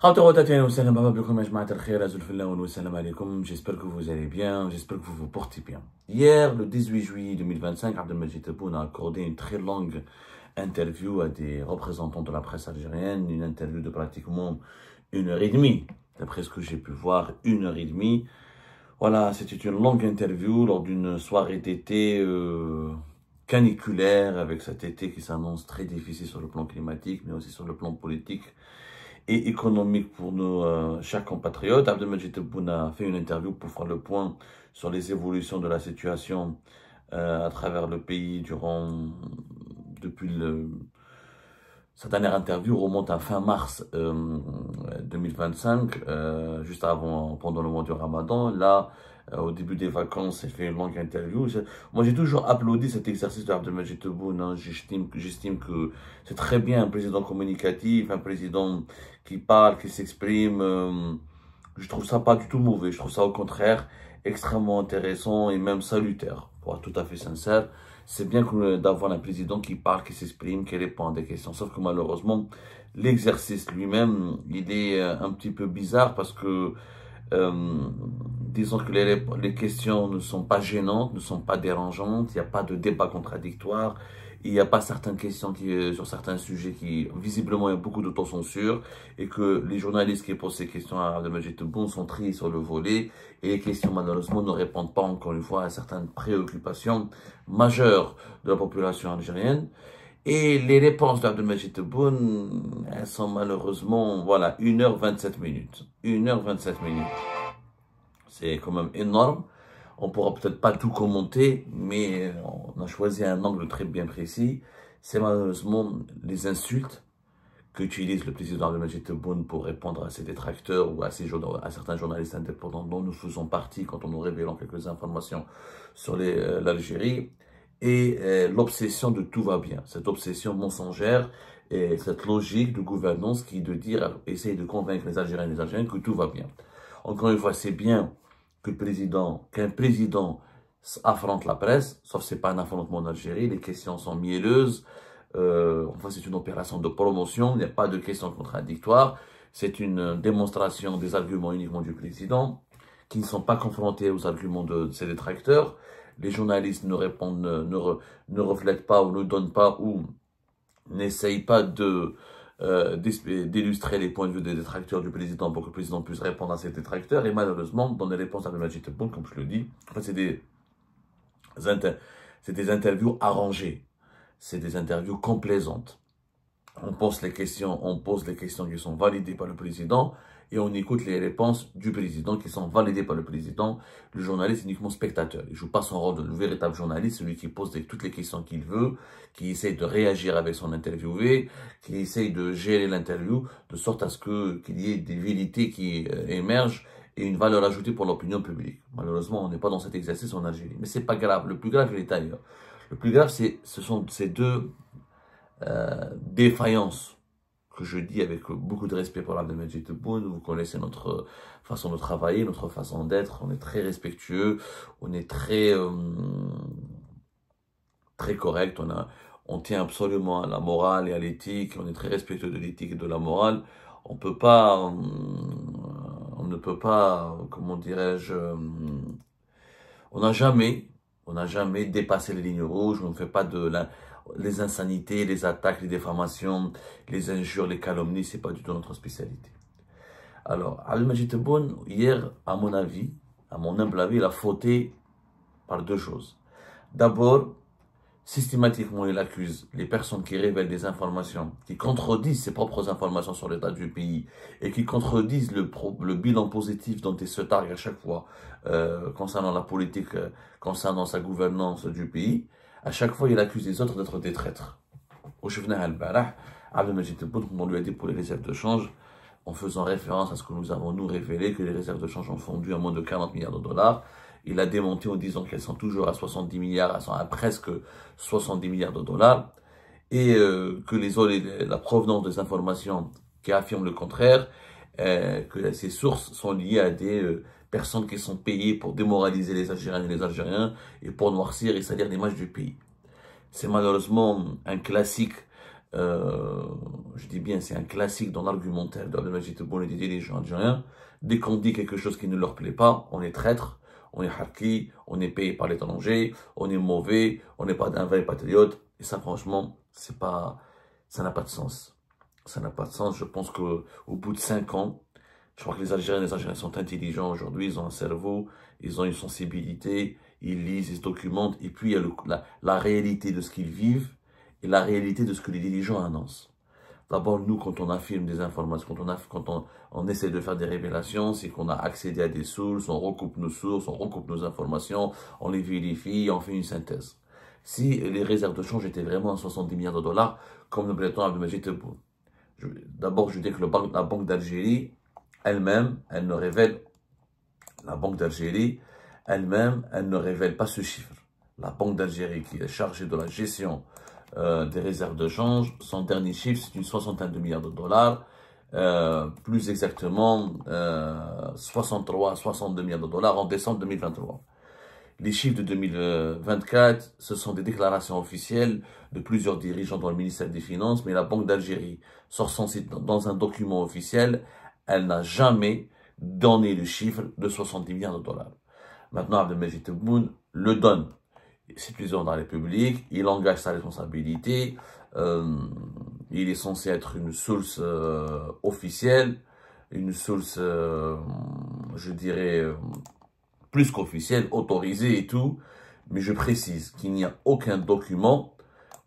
J'espère que vous allez bien, j'espère que vous vous portez bien. Hier, le 18 juillet 2025, Abdelmajid Tebboune a accordé une très longue interview à des représentants de la presse algérienne, une interview de pratiquement 1 heure et demie. D'après ce que j'ai pu voir, 1 heure et demie. Voilà, c'était une longue interview lors d'une soirée d'été caniculaire, avec cet été qui s'annonce très difficile sur le plan climatique, mais aussi sur le plan politique et économique pour nos chers compatriotes. Abdelmajid Tebboune a fait une interview pour faire le point sur les évolutions de la situation à travers le pays depuis sa dernière interview remonte à fin mars 2025, juste pendant le mois du Ramadan. Là, au début des vacances, il fait une longue interview. Moi, j'ai toujours applaudi cet exercice de Abdelmajid Tebboune. Hein. J'estime que c'est très bien un président communicatif, un président qui parle, qui s'exprime. Je trouve ça pas du tout mauvais. Je trouve ça au contraire extrêmement intéressant et même salutaire, pour être tout à fait sincère. C'est bien d'avoir un président qui parle, qui s'exprime, qui répond à des questions. Sauf que malheureusement, l'exercice lui-même, il est un petit peu bizarre parce que, disons que les questions ne sont pas gênantes, ne sont pas dérangeantes, il n'y a pas de débat contradictoire, il n'y a pas certaines questions sur certains sujets qui, visiblement, il y a beaucoup d'autocensure et que les journalistes qui posent ces questions à Abdelmajid Tebboune sont triés sur le volet et les questions, malheureusement, ne répondent pas, encore une fois, à certaines préoccupations majeures de la population algérienne. Et les réponses d'Abdelmajid Tebboune, elles sont malheureusement, voilà, 1 h 27 minutes. 1 h 27 minutes. C'est quand même énorme. On pourra peut-être pas tout commenter, mais on a choisi un angle très bien précis. C'est malheureusement les insultes qu'utilise le président Abdelmajid Tebboune pour répondre à ses détracteurs ou à certains journalistes indépendants dont nous faisons partie quand on nous révélons quelques informations sur l'Algérie. Et l'obsession de tout va bien, cette obsession mensongère et cette logique de gouvernance qui est de essayer de convaincre les Algériens et les Algériennes que tout va bien. Encore une fois, c'est bien qu'un président affronte la presse, sauf que ce n'est pas un affrontement en Algérie, les questions sont mielleuses, enfin c'est une opération de promotion, il n'y a pas de questions contradictoires, c'est une démonstration des arguments uniquement du président, qui ne sont pas confrontés aux arguments de ses détracteurs. Les journalistes ne répondent, ne reflètent pas ou ne donnent pas ou n'essayent pas d'illustrer les points de vue des détracteurs du président pour que le président puisse répondre à ses détracteurs. Et malheureusement, dans les réponses à Abdelmajid Tebboune, comme je le dis, en fait, c'est des interviews arrangées. C'est des interviews complaisantes. On pose les questions qui sont validées par le président et on écoute les réponses du président qui sont validées par le président. Le journaliste est uniquement spectateur. Il ne joue pas son rôle de véritable journaliste, celui qui pose toutes les questions qu'il veut, qui essaye de réagir avec son interviewé, qui essaye de gérer l'interview de sorte à ce qu'il y ait des vérités qui émergent et une valeur ajoutée pour l'opinion publique. Malheureusement, on n'est pas dans cet exercice en Algérie. Mais c'est pas grave. Le plus grave, il est ailleurs. Le plus grave, ce sont ces deux défaillance que je dis avec beaucoup de respect pour Abdelmajid Tebboune. Vous connaissez notre façon de travailler, notre façon d'être. On est très respectueux, on est très correct. On tient absolument à la morale et à l'éthique. On est très respectueux de l'éthique et de la morale. On ne peut pas, comment dirais-je, on n'a jamais dépassé les lignes rouges. On ne fait pas les insanités, les attaques, les diffamations, les injures, les calomnies, c'est pas du tout notre spécialité. Alors, Abdelmajid Tebboune, hier, à mon humble avis, il a fauté par deux choses. D'abord, systématiquement, il accuse les personnes qui révèlent des informations, qui contredisent ses propres informations sur l'état du pays et qui contredisent le bilan positif dont il se targue à chaque fois concernant la politique, concernant sa gouvernance du pays. À chaque fois, il accuse les autres d'être des traîtres. Au Chevnah al-Barah, Abdelmajid Tebboune, on lui a dit pour les réserves de change, en faisant référence à ce que nous avons nous révélé, que les réserves de change ont fondu à moins de 40 milliards de dollars. Il a démonté en disant qu'elles sont toujours à 70 milliards, elles sont à presque 70 milliards de dollars, et que la provenance des informations qui affirment le contraire, que ces sources sont liées à des personnes qui sont payées pour démoraliser les Algériennes et les Algériens et pour noircir et salir l'image du pays. C'est malheureusement un classique je dis bien, c'est un classique dans l'argumentaire d'Abdelmajid Tebboune et des dirigeants algériens. Dès qu'on dit quelque chose qui ne leur plaît pas, on est traître, on est harki, on est payé par l'étranger, on est mauvais, on n'est pas d'un vrai patriote. Et ça, franchement, ça n'a pas de sens. Ça n'a pas de sens. Je pense qu'au bout de 5 ans, je crois que les Algériens sont intelligents aujourd'hui, ils ont un cerveau, ils ont une sensibilité, ils lisent, ils se documentent, et puis il y a la réalité de ce qu'ils vivent et la réalité de ce que les dirigeants annoncent. D'abord, nous, quand on affirme des informations, quand on essaie de faire des révélations, c'est qu'on a accédé à des sources, on recoupe nos sources, on recoupe nos informations, on les vérifie, on fait une synthèse. Si les réserves de change étaient vraiment à 70 milliards de dollars, comme le prétend Abdelmajid Tebboune, d'abord, je dis que la Banque d'Algérie, elle-même, elle ne révèle pas ce chiffre. La Banque d'Algérie, qui est chargée de la gestion des réserves de change, son dernier chiffre, c'est une soixantaine de milliards de dollars, plus exactement 62 milliards de dollars en décembre 2023. Les chiffres de 2024, ce sont des déclarations officielles de plusieurs dirigeants dans le ministère des Finances, mais la Banque d'Algérie sort son site dans un document officiel, elle n'a jamais donné le chiffre de 70 milliards de dollars. Maintenant, Abdelmajid Tebboune le donne. C'est président de la République, il engage sa responsabilité, il est censé être une source officielle, une source, je dirais, plus qu'officielle, autorisée et tout, mais je précise qu'il n'y a aucun document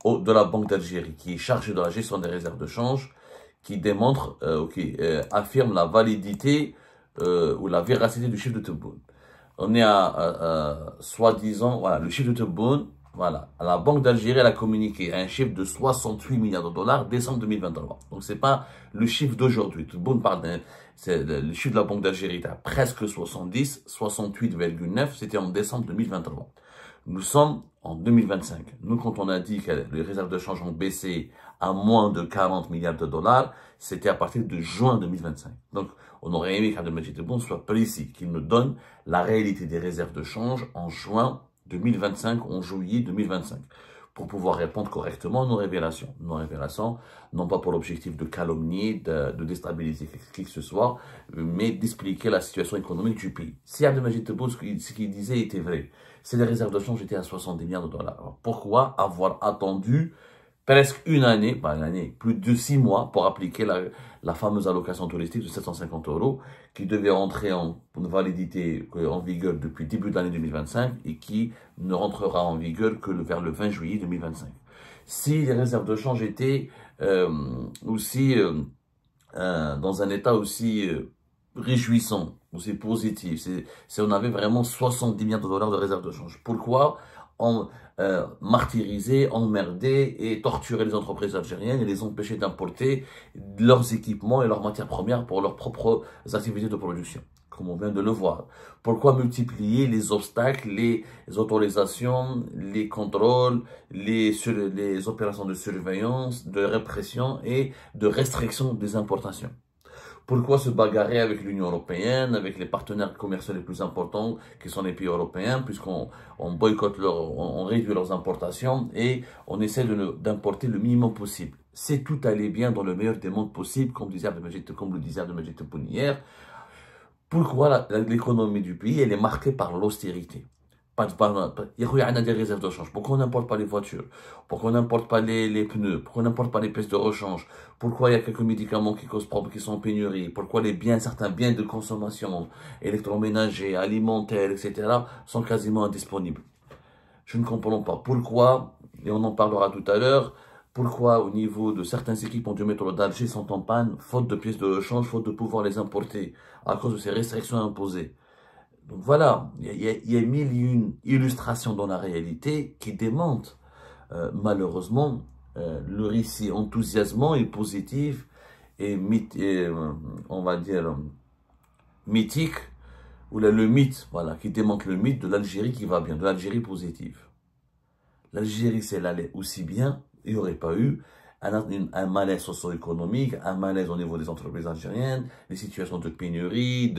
de la Banque d'Algérie qui est chargé de la gestion des réserves de change qui démontre, affirme la validité ou la véracité du chiffre de Tebboune. On est à soi-disant, voilà, le chiffre de Tebboune, voilà. La Banque d'Algérie, elle a communiqué un chiffre de 68 milliards de dollars décembre 2023. Donc, c'est pas le chiffre d'aujourd'hui. Tebboune parle le chiffre de la Banque d'Algérie était à presque 70, 68,9, c'était en décembre 2023. Nous sommes en 2025. Nous, quand on a dit que les réserves de change ont baissé à moins de 40 milliards de dollars, c'était à partir de juin 2025. Donc, on aurait aimé qu'Abdelmajid Tebboune soit précis, qu'il nous donne la réalité des réserves de change en juin 2025, en juillet 2025, pour pouvoir répondre correctement à nos révélations. Nos révélations, non pas pour l'objectif de calomnier, de déstabiliser qui que ce soit, mais d'expliquer la situation économique du pays. Si Abdelmajid Tebboune, ce qu'il disait était vrai, c'est les réserves de change étaient à 70 milliards de dollars. Alors, pourquoi avoir attendu presque une année, plus de 6 mois pour appliquer la fameuse allocation touristique de 750 € qui devait rentrer en validité, en vigueur depuis le début de l'année 2025 et qui ne rentrera en vigueur que vers le 20 juillet 2025. Si les réserves de change étaient aussi dans un état aussi réjouissant, aussi positif, si on avait vraiment 70 milliards de dollars de réserves de change. Pourquoi martyriser, emmerder et torturer les entreprises algériennes et les empêcher d'importer leurs équipements et leurs matières premières pour leurs propres activités de production, comme on vient de le voir? Pourquoi multiplier les obstacles, les autorisations, les contrôles, les opérations de surveillance, de répression et de restriction des importations? Pourquoi se bagarrer avec l'Union européenne, avec les partenaires commerciaux les plus importants qui sont les pays européens, puisqu'on boycotte on réduit leurs importations et on essaie d'importer le minimum possible. C'est tout aller bien dans le meilleur des mondes possibles, comme le disait Abdelmajid Tebboune hier. Pourquoi l'économie du pays elle est marquée par l'austérité? Il y a des réserves de change. Pourquoi on n'importe pas les voitures? Pourquoi on n'importe pas les pneus? Pourquoi on n'importe pas les pièces de rechange? Pourquoi il y a quelques médicaments qui causent problème, qui sont en pénurie? Pourquoi certains biens de consommation, électroménagers, alimentaires, etc., sont quasiment indisponibles? Je ne comprends pas. Pourquoi, et on en parlera tout à l'heure, pourquoi au niveau de certains équipements du métro d'Alger sont en panne, faute de pièces de rechange, faute de pouvoir les importer, à cause de ces restrictions imposées? Donc voilà, il y a mille et une illustrations dans la réalité qui démentent malheureusement le récit enthousiasmant et positif et, on va dire mythique, ou le mythe, voilà, qui démontre le mythe de l'Algérie qui va bien, de l'Algérie positive. L'Algérie, si elle allait aussi bien, il n'y aurait pas eu un malaise socio-économique, un malaise au niveau des entreprises algériennes, des situations de pénurie,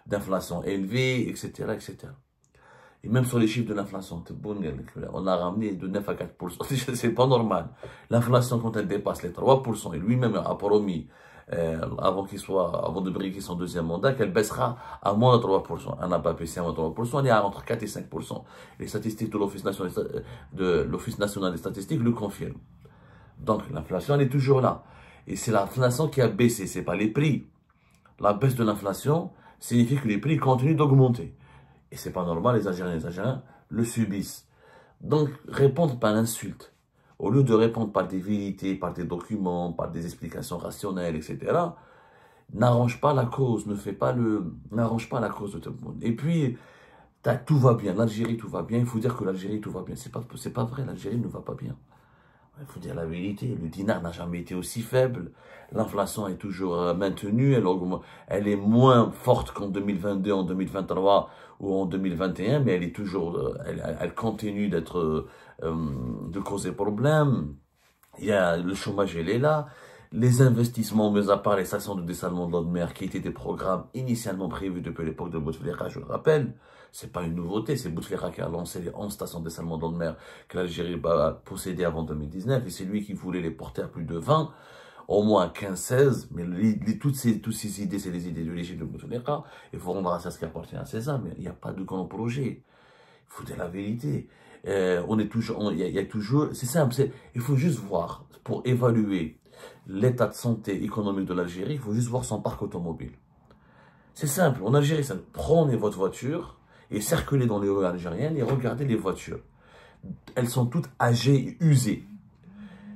d'inflation élevée, etc., etc. Et même sur les chiffres de l'inflation, on a ramené de 9 à 4%. C'est pas normal. L'inflation, quand elle dépasse les 3%, et lui-même a promis, avant de briguer son deuxième mandat, qu'elle baissera à moins de 3%. Elle n'a pas baissé à moins de 3%, elle est à entre 4 et 5%. Les statistiques de l'Office national des statistiques le confirment. Donc, l'inflation, elle est toujours là. Et c'est l'inflation qui a baissé, c'est pas les prix. La baisse de l'inflation signifie que les prix continuent d'augmenter. Et c'est pas normal, les Algériens le subissent. Donc, répondre par l'insulte, au lieu de répondre par des vérités, par des documents, par des explications rationnelles, etc., n'arrange pas la cause, n'arrange pas la cause de tout le monde. Et puis, tout va bien, l'Algérie, tout va bien, il faut dire que l'Algérie, tout va bien. C'est pas vrai, l'Algérie ne va pas bien. Il faut dire la vérité, le dinar n'a jamais été aussi faible, l'inflation est toujours maintenue, elle est moins forte qu'en 2022, en 2023 ou en 2021, mais elle est toujours, elle continue de causer problème. Il y a le chômage, il est là. Les investissements, mis à part les stations de dessalement de l'eau de mer, qui étaient des programmes initialement prévus depuis l'époque de Bouteflika, je le rappelle, c'est pas une nouveauté, c'est Bouteflika qui a lancé les 11 stations de dessalement de l'eau de mer que l'Algérie possédait avant 2019, et c'est lui qui voulait les porter à plus de 20, au moins 15-16, mais toutes ces idées, c'est les idées de l'Égypte de Bouteflika, il faut rendre à ça ce qui appartient à César, mais il n'y a pas de grand projet. Il faut dire la vérité. Il y a toujours, c'est simple, il faut juste voir, pour évaluer l'état de santé économique de l'Algérie, il faut juste voir son parc automobile. C'est simple, en Algérie, prenez votre voiture et circulez dans les rues algériennes et regardez les voitures. Elles sont toutes âgées et usées.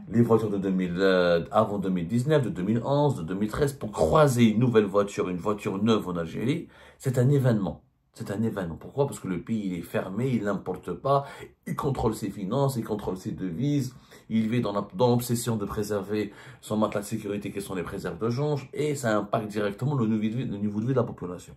Les voitures de avant 2019, de 2011, de 2013, pour croiser une nouvelle voiture, une voiture neuve en Algérie, c'est un événement. C'est un événement. Pourquoi? Parce que le pays il est fermé, il n'importe pas, il contrôle ses finances, il contrôle ses devises, il vit dans l'obsession de préserver son matelas de sécurité qui sont les réserves de change, et ça impacte directement le niveau de vie de la population.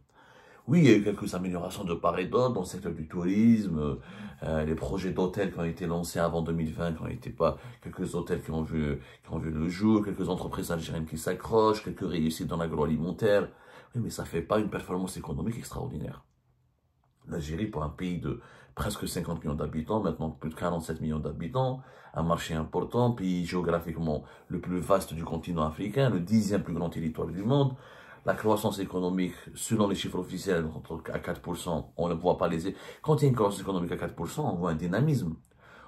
Oui, il y a eu quelques améliorations de part et d'autre dans le secteur du tourisme, les projets d'hôtels qui ont été lancés avant 2020, qui n'ont été pas, quelques hôtels qui ont vu le jour, quelques entreprises algériennes qui s'accrochent, quelques réussites dans l'agroalimentaire. Oui, mais ça ne fait pas une performance économique extraordinaire. L'Algérie, pour un pays de presque 50 millions d'habitants, maintenant plus de 47 millions d'habitants, un marché important, pays géographiquement le plus vaste du continent africain, le 10e plus grand territoire du monde, la croissance économique, selon les chiffres officiels, à 4%, on ne voit pas Quand il y a une croissance économique à 4%, on voit un dynamisme.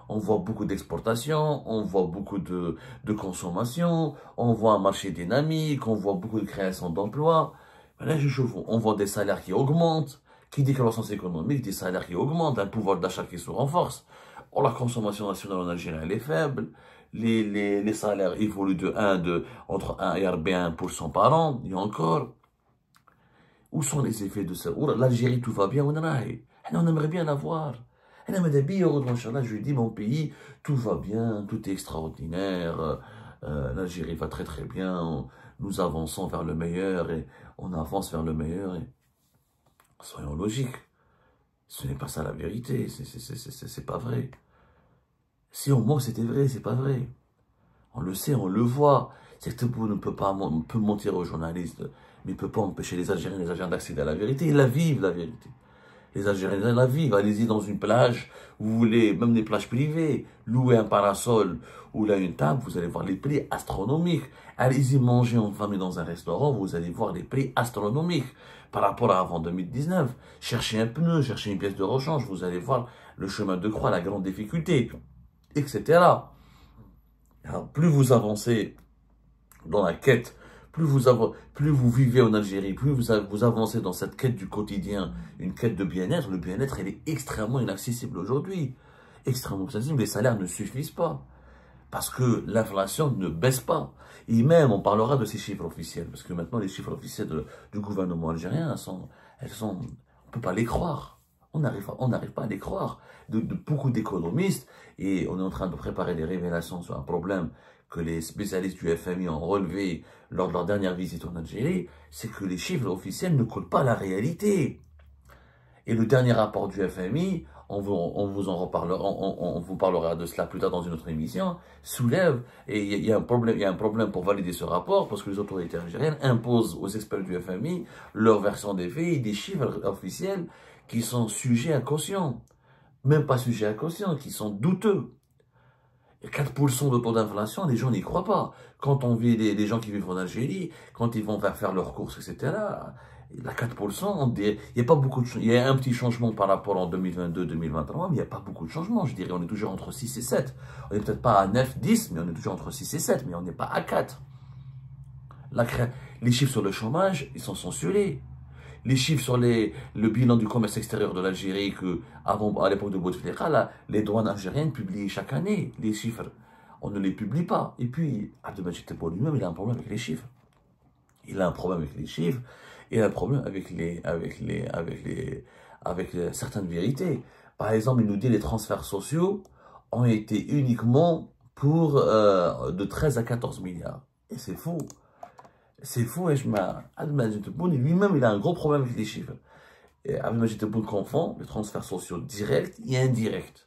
On voit beaucoup d'exportation, on voit beaucoup de consommation, on voit un marché dynamique, on voit beaucoup de création d'emplois. Là, on voit des salaires qui augmentent. Qui dit croissance économique, des salaires qui augmentent, un pouvoir d'achat qui se renforce. Or, la consommation nationale en Algérie, elle est faible. Les salaires évoluent entre 1 et 1% par an, et encore. Où sont les effets de ça? L'Algérie, tout va bien, on aimerait bien l'avoir. Je lui dis, mon pays, tout va bien, tout est extraordinaire. L'Algérie va très très bien, nous avançons vers le meilleur, et on avance vers le meilleur. Soyons logiques, ce n'est pas ça la vérité, c'est pas vrai. Si on ment, c'était vrai, c'est pas vrai. On le sait, on le voit. C'est que peut mentir aux journalistes, mais il ne peut pas empêcher les Algériens d'accéder à la vérité. Ils la vivent, la vérité. Les Algériens la vivent. Allez-y dans une plage, vous voulez, même des plages privées, louer un parasol ou là une table, vous allez voir les prix astronomiques. Allez-y manger en famille dans un restaurant, vous allez voir les prix astronomiques par rapport à avant 2019. Cherchez un pneu, cherchez une pièce de rechange, vous allez voir le chemin de croix, la grande difficulté, etc. Alors, plus vous avancez dans la quête, plus vous vivez en Algérie, plus vous avancez dans cette quête du quotidien, une quête de bien-être, le bien-être, il est extrêmement inaccessible aujourd'hui. Extrêmement inaccessible, les salaires ne suffisent pas. Parce que l'inflation ne baisse pas. Et même, on parlera de ces chiffres officiels, parce que maintenant, les chiffres officiels du gouvernement algérien, on ne peut pas les croire. On n'arrive pas à les croire. De beaucoup d'économistes, et on est en train de préparer des révélations sur un problème que les spécialistes du FMI ont relevé lors de leur dernière visite en Algérie, c'est que les chiffres officiels ne collent pas à la réalité. Et le dernier rapport du FMI, on vous parlera de cela plus tard dans une autre émission, soulève, et il y a un problème pour valider ce rapport, parce que les autorités algériennes imposent aux experts du FMI leur version des faits et des chiffres officiels qui sont sujets à caution. Même pas sujets à caution, qui sont douteux. Et 4% de taux d'inflation, les gens n'y croient pas. Quand on vit les gens qui vivent en Algérie, quand ils vont faire leurs courses, etc., la 4%, il n'y a pas beaucoup de il y a un petit changement par rapport en 2022-2023, mais il n'y a pas beaucoup de changements. Je dirais, on est toujours entre 6 et 7. On n'est peut-être pas à 9, 10, mais on est toujours entre 6 et 7, mais on n'est pas à 4. Les chiffres sur le chômage, ils sont censurés. Les chiffres sur le bilan du commerce extérieur de l'Algérie, à l'époque de Bouteflika, les douanes algériennes publiaient chaque année les chiffres. On ne les publie pas. Et puis, Abdelmadjid Tebboune lui-même, il a un problème avec les chiffres. Il a un problème avec les chiffres, il a un problème avec certaines vérités. Par exemple, il nous dit que les transferts sociaux ont été uniquement pour de 13 à 14 milliards. Et c'est faux. C'est faux, et Abdelmadjid Tebboune lui-même, il a un gros problème avec les chiffres. Et Abdelmadjid Tebboune confond les transferts sociaux directs et indirects.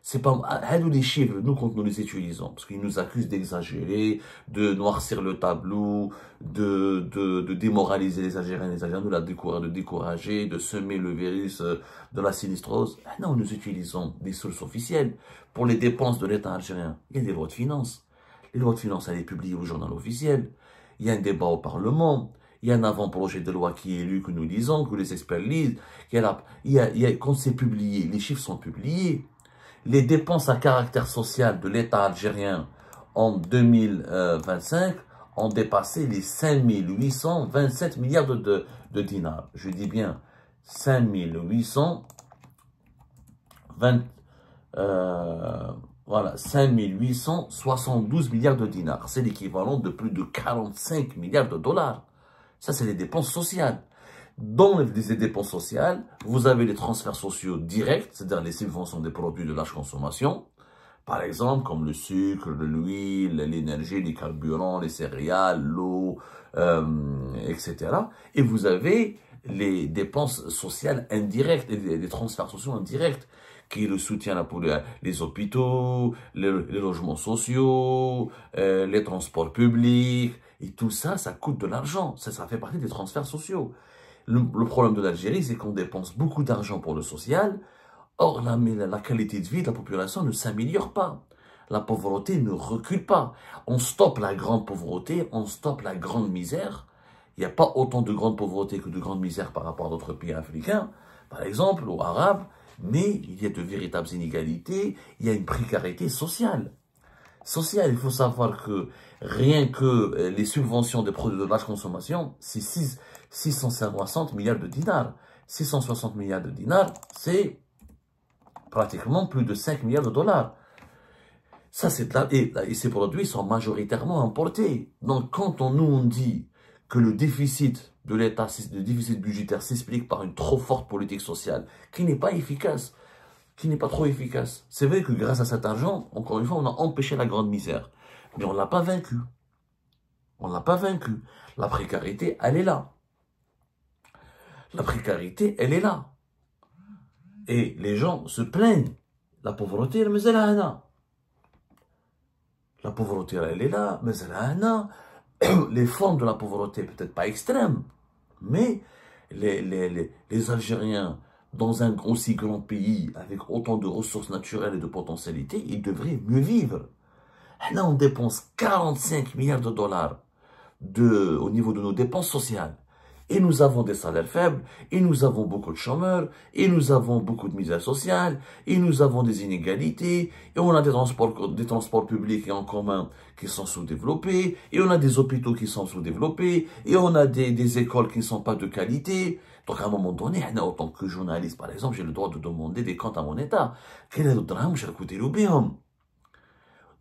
C'est pas les chiffres, nous, quand nous les utilisons, parce qu'ils nous accusent d'exagérer, de noircir le tableau, de démoraliser les Algériens, nous de décourager, de semer le virus de la sinistrose. Non, nous utilisons des sources officielles pour les dépenses de l'État algérien. Il y a des lois de finances. Les lois de finances, elles sont publiées au journal officiel. Il y a un débat au Parlement. Il y a un avant-projet de loi qui est lu, que nous lisons, que les experts lisent. Quand c'est publié, les chiffres sont publiés. Les dépenses à caractère social de l'État algérien en 2025 ont dépassé les 5 827 milliards de dinars. Je dis bien 5 872 milliards de dinars. C'est l'équivalent de plus de 45 milliards de dollars. Ça, c'est les dépenses sociales. Dans les dépenses sociales, vous avez les transferts sociaux directs, c'est-à-dire les subventions des produits de large consommation, par exemple, comme le sucre, l'huile, l'énergie, les carburants, les céréales, l'eau, etc. Et vous avez les dépenses sociales indirectes, les transferts sociaux indirects, qui est le soutien pour les hôpitaux, les logements sociaux, les transports publics, et tout ça, ça coûte de l'argent. Ça fait partie des transferts sociaux. Le problème de l'Algérie, c'est qu'on dépense beaucoup d'argent pour le social. Or, la qualité de vie de la population ne s'améliore pas. La pauvreté ne recule pas. On stoppe la grande pauvreté, on stoppe la grande misère. Il n'y a pas autant de grande pauvreté que de grande misère par rapport à d'autres pays africains, par exemple, ou arabes, mais il y a de véritables inégalités, il y a une précarité sociale. Il faut savoir que rien que les subventions des produits de basse consommation, c'est 660 milliards de dinars. 660 milliards de dinars, c'est pratiquement plus de 5 milliards de dollars. Ça, et ces produits sont majoritairement importés. Donc, quand on dit que le déficit de l'État, le déficit budgétaire s'explique par une trop forte politique sociale, qui n'est pas efficace, qui n'est pas trop efficace. C'est vrai que grâce à cet argent, encore une fois, on a empêché la grande misère. Mais on ne l'a pas vaincu. On ne l'a pas vaincu. La précarité, elle est là. La précarité, elle est là. Et les gens se plaignent. La pauvreté, elle est là. La pauvreté, elle est là, mais elle est là. Les formes de la pauvreté, peut-être pas extrêmes, mais les Algériens, dans un aussi grand pays, avec autant de ressources naturelles et de potentialités, ils devraient mieux vivre. Là, on dépense 45 milliards de dollars au niveau de nos dépenses sociales. Et nous avons des salaires faibles, et nous avons beaucoup de chômeurs, et nous avons beaucoup de misère sociale, et nous avons des inégalités, et on a des transports publics et en commun qui sont sous-développés, et on a des hôpitaux qui sont sous-développés, et on a des écoles qui ne sont pas de qualité. Donc à un moment donné, en tant que journaliste, par exemple, j'ai le droit de demander des comptes à mon État. Quel est le drame?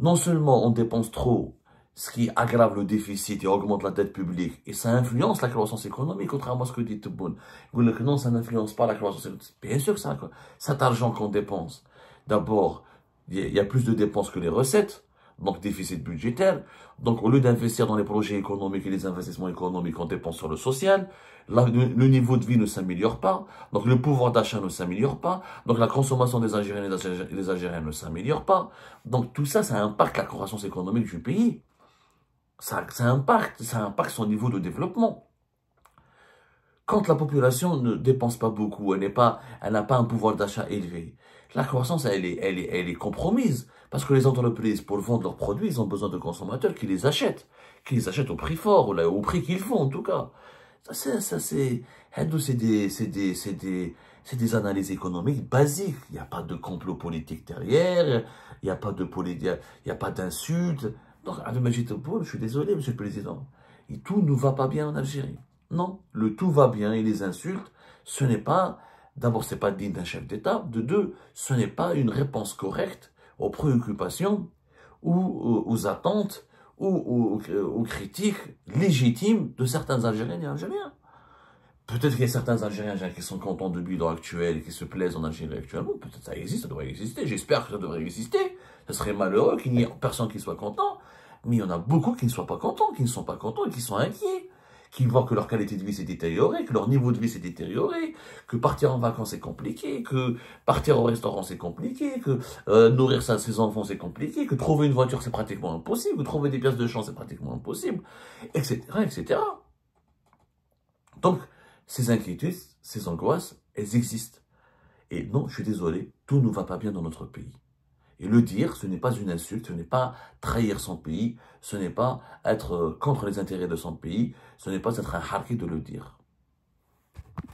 Non seulement on dépense trop, ce qui aggrave le déficit et augmente la dette publique, et ça influence la croissance économique, contrairement à ce que dit Tebboune. Vous dites que non, ça n'influence pas la croissance économique. Bien sûr que ça, cet argent qu'on dépense, d'abord, il y a plus de dépenses que les recettes, donc déficit budgétaire. Donc au lieu d'investir dans les projets économiques et les investissements économiques, on dépense sur le social. Le niveau de vie ne s'améliore pas, donc le pouvoir d'achat ne s'améliore pas, donc la consommation des Algériens et des Algériens ne s'améliore pas. Donc tout ça, ça impacte la croissance économique du pays. Ça impacte son niveau de développement. quand la population ne dépense pas beaucoup, elle n'a pas un pouvoir d'achat élevé, la croissance, elle est compromise. Parce que les entreprises, pour vendre leurs produits, ils ont besoin de consommateurs qui les achètent au prix fort, ou là, au prix qu'ils font, en tout cas. C'est des analyses économiques basiques. Il n'y a pas de complot politique derrière, il n'y a pas il y a pas d'insultes. Donc, Abdelmajid Tebboune, je suis désolé, Monsieur le Président, et tout ne va pas bien en Algérie. Non, le tout va bien et les insultes, ce n'est pas, d'abord, ce n'est pas digne d'un chef d'État, de deux, ce n'est pas une réponse correcte aux préoccupations ou aux attentes ou aux critiques légitimes de certains Algériens et Algériens. Peut-être qu'il y a certains Algériens qui sont contents de l'heure actuelle et qui se plaisent en Algérie actuellement. Peut-être ça existe, ça devrait exister. J'espère que ça devrait exister. Ce serait malheureux qu'il n'y ait personne qui soit content. Mais il y en a beaucoup qui ne soient pas contents, qui ne sont pas contents et qui sont inquiets. Qui voient que leur qualité de vie s'est détériorée, que leur niveau de vie s'est détérioré, que partir en vacances c'est compliqué, que partir au restaurant c'est compliqué, que nourrir ses enfants c'est compliqué, que trouver une voiture c'est pratiquement impossible, que trouver des pièces de change c'est pratiquement impossible, etc., etc. Donc, ces inquiétudes, ces angoisses, elles existent. Et non, je suis désolé, tout ne va pas bien dans notre pays. Et le dire, ce n'est pas une insulte, ce n'est pas trahir son pays, ce n'est pas être contre les intérêts de son pays, ce n'est pas être un harki de le dire.